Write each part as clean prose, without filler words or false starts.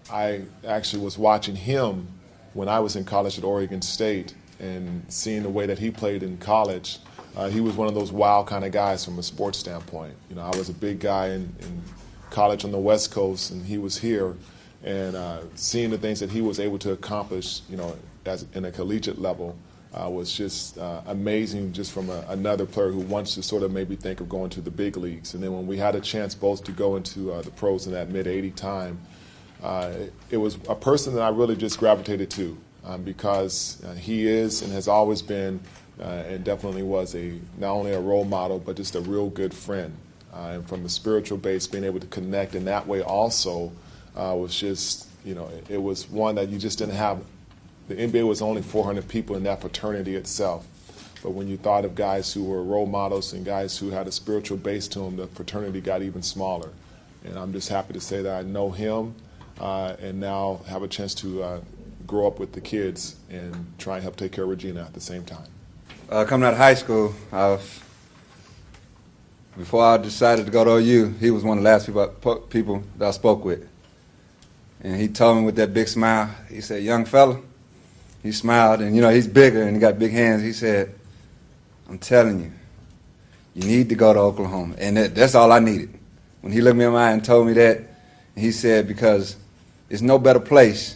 I actually was watching him when I was in college at Oregon State and seeing the way that he played in college. He was one of those wild kind of guys from a sports standpoint. You know, I was a big guy in college on the West Coast, and he was here. And seeing the things that he was able to accomplish, you know, in a collegiate level was just amazing, just from another player who wants to sort of maybe think of going to the big leagues. And then when we had a chance both to go into the pros in that mid-80 time, it was a person that I really just gravitated to because he is and has always been and definitely was not only a role model, but just a real good friend. And from the spiritual base, being able to connect in that way also was just, you know, it was one that you just didn't have. The NBA was only 400 people in that fraternity itself. But when you thought of guys who were role models and guys who had a spiritual base to them, the fraternity got even smaller. And I'm just happy to say that I know him and now have a chance to grow up with the kids and try and help take care of Regina at the same time. Coming out of high school, before I decided to go to OU, he was one of the last people that I spoke with. And he told me with that big smile, he said, "Young fella," he smiled, and you know, he's bigger and he got big hands. He said, "I'm telling you, you need to go to Oklahoma." And that's all I needed. When he looked me in my eye and told me that, he said, because there's no better place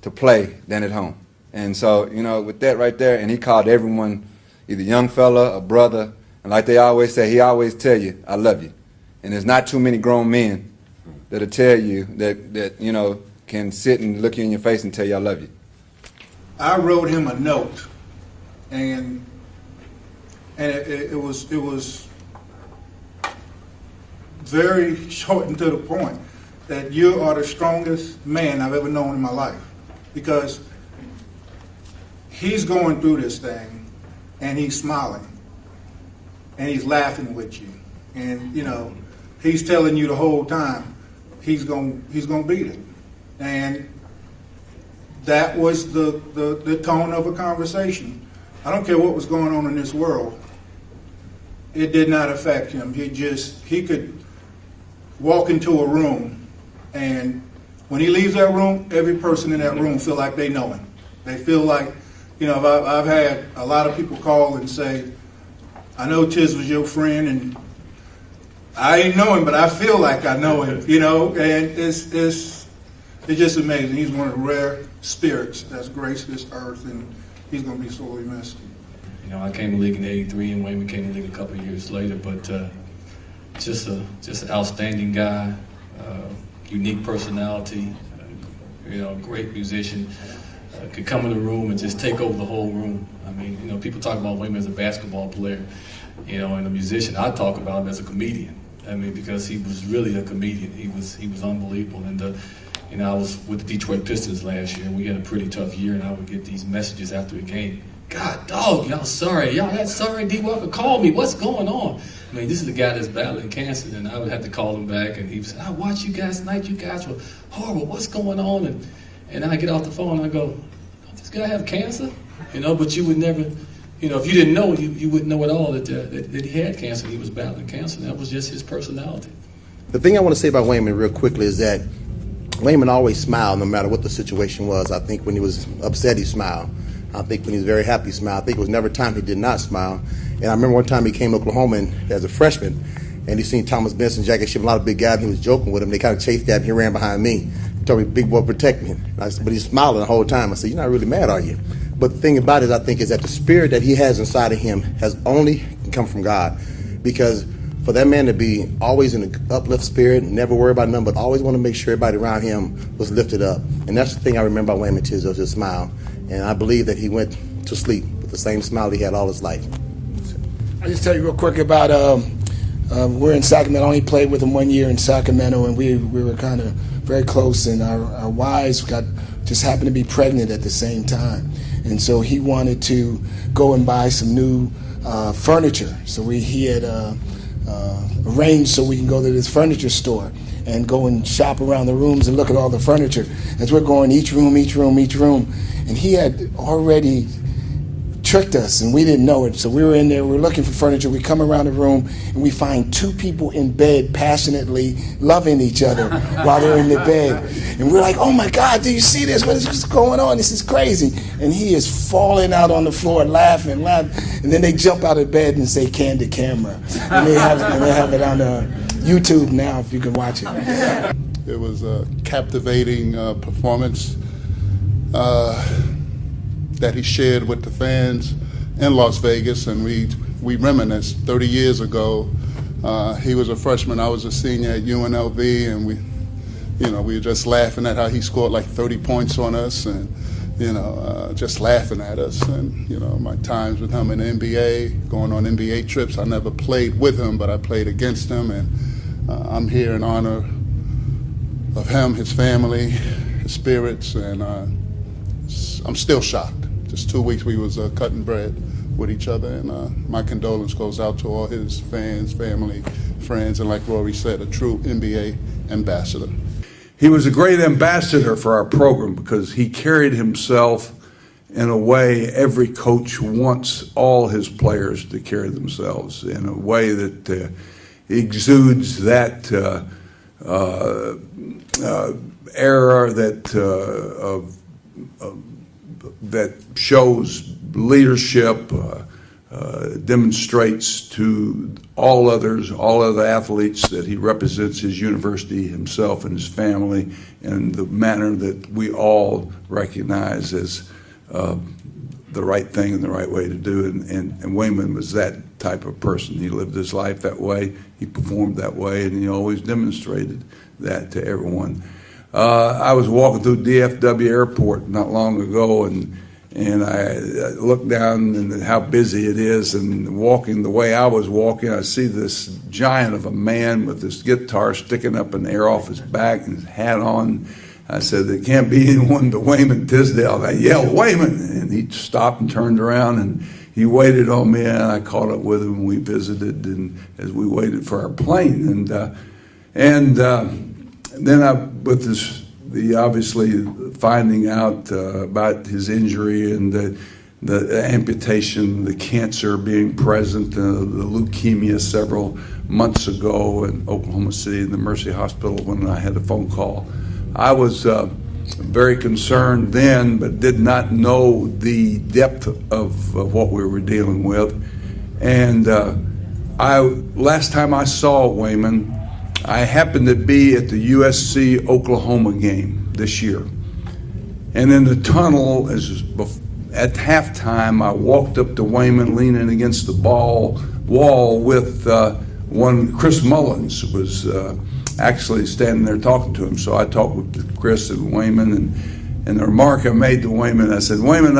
to play than at home. And so, you know, with that right there, and he called everyone either young fella or brother, and like they always say, he always tell you, "I love you." And there's not too many grown men that'll tell you that you know, can sit and look you in your face and tell you, "I love you." I wrote him a note, and it was very short and to the point, that you are the strongest man I've ever known in my life, because he's going through this thing and he's smiling and he's laughing with you, and you know, he's telling you the whole time he's going to beat it. And that was the tone of a conversation. I don't care what was going on in this world, it did not affect him. He could walk into a room, and when he leaves that room, every person in that room feel like they know him. They feel like, you know, I've had a lot of people call and say, "I know Tiz was your friend, and I ain't know him, but I feel like I know him," you know, and it's just amazing. He's one of the rare spirits that's graced this earth, and he's going to be sorely missed. You know, I came to the league in '83, and Wayman came to the league a couple of years later, but just an outstanding guy, unique personality, you know, great musician. Could come in the room and just take over the whole room. I mean, you know, people talk about Wayman as a basketball player, you know, and a musician. I talk about him as a comedian. I mean, because he was really a comedian. He was unbelievable. And you know, I was with the Detroit Pistons last year, and we had a pretty tough year, and I would get these messages after the game. "God, dog, y'all sorry. Y'all that sorry, D. Walker, call me. What's going on?" I mean, this is the guy that's battling cancer, and I would have to call him back, and he would say, "I watched you guys tonight. You guys were horrible. What's going on?" And I get off the phone, and I go, "Don't this guy have cancer?" You know, but you would never, you know, if you didn't know, you wouldn't know at all that he had cancer. He was battling cancer, and that was just his personality. The thing I want to say about Wayman real quickly is that Wayman always smiled no matter what the situation was. I think when he was upset, he smiled. I think when he was very happy, he smiled. I think it was never a time he did not smile. And I remember one time he came to Oklahoma as a freshman, and he seen Thomas Benson, Jackie Ship, a lot of big guys, and he was joking with him. They kind of chased at him. He ran behind me. He told me, "Big boy, protect me." But he's smiling the whole time. I said, "You're not really mad, are you?" But the thing about it, I think, is that the spirit that he has inside of him has only come from God. Because for that man to be always in an uplift spirit, never worry about nothing, but always want to make sure everybody around him was lifted up. And that's the thing I remember about Wayman Tisdale, his smile. And I believe that he went to sleep with the same smile he had all his life. I'll just tell you real quick about, we're in Sacramento. I only played with him 1 year in Sacramento, and we were kind of very close, and our wives just happened to be pregnant at the same time. And so he wanted to go and buy some new furniture. So he had arranged so we can go to this furniture store and go and shop around the rooms and look at all the furniture. As we're going each room, and he had already tricked us, and we didn't know it. So we were in there, we were looking for furniture. We come around the room, and we find two people in bed passionately loving each other while they're in the bed. And we're like, oh my God, do you see this? What is going on? This is crazy. And he is falling out on the floor laughing. And then they jump out of bed and say, candid camera. And they have it on YouTube now, if you can watch it. It was a captivating performance that he shared with the fans in Las Vegas, and we reminisce 30 years ago. He was a freshman, I was a senior at UNLV, and we were just laughing at how he scored like 30 points on us, and just laughing at us. And my times with him in the NBA, going on NBA trips. I never played with him, but I played against him, and I'm here in honor of him, his family, his spirits, and I'm still shocked. Just 2 weeks we was cutting bread with each other, and my condolence goes out to all his fans, family, friends, and like Rory said, a true NBA ambassador. He was a great ambassador for our program because he carried himself in a way every coach wants all his players to carry themselves, in a way that exudes that era that shows leadership, demonstrates to all other athletes that he represents his university, himself, and his family in the manner that we all recognize as the right thing and the right way to do it. And Wayman was that type of person. He lived his life that way, he performed that way, and he always demonstrated that to everyone. I was walking through DFW Airport not long ago, and I looked down and how busy it is, and walking the way I was walking, I see this giant of a man with this guitar sticking up in the air off his back and his hat on. I said, there can't be anyone but Wayman Tisdale. And I yelled, Wayman! And he stopped and turned around, and he waited on me, and I caught up with him, and we visited, and as we waited for our plane. And then obviously finding out about his injury and the amputation, the cancer being present, the leukemia several months ago in Oklahoma City in the Mercy Hospital when I had a phone call. I was very concerned then, but did not know the depth of what we were dealing with. And last time I saw Wayman, I happened to be at the USC-Oklahoma game this year. And in the tunnel, at halftime, I walked up to Wayman leaning against the wall with Chris Mullins was actually standing there talking to him. So I talked with Chris and Wayman, and the remark I made to Wayman, I said, Wayman,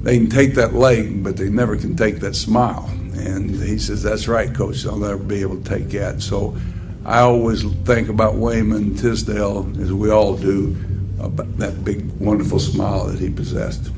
they can take that leg, but they never can take that smile. And he says, that's right, Coach, I'll never be able to take that. So I always think about Wayman Tisdale, as we all do, about that big, wonderful smile that he possessed.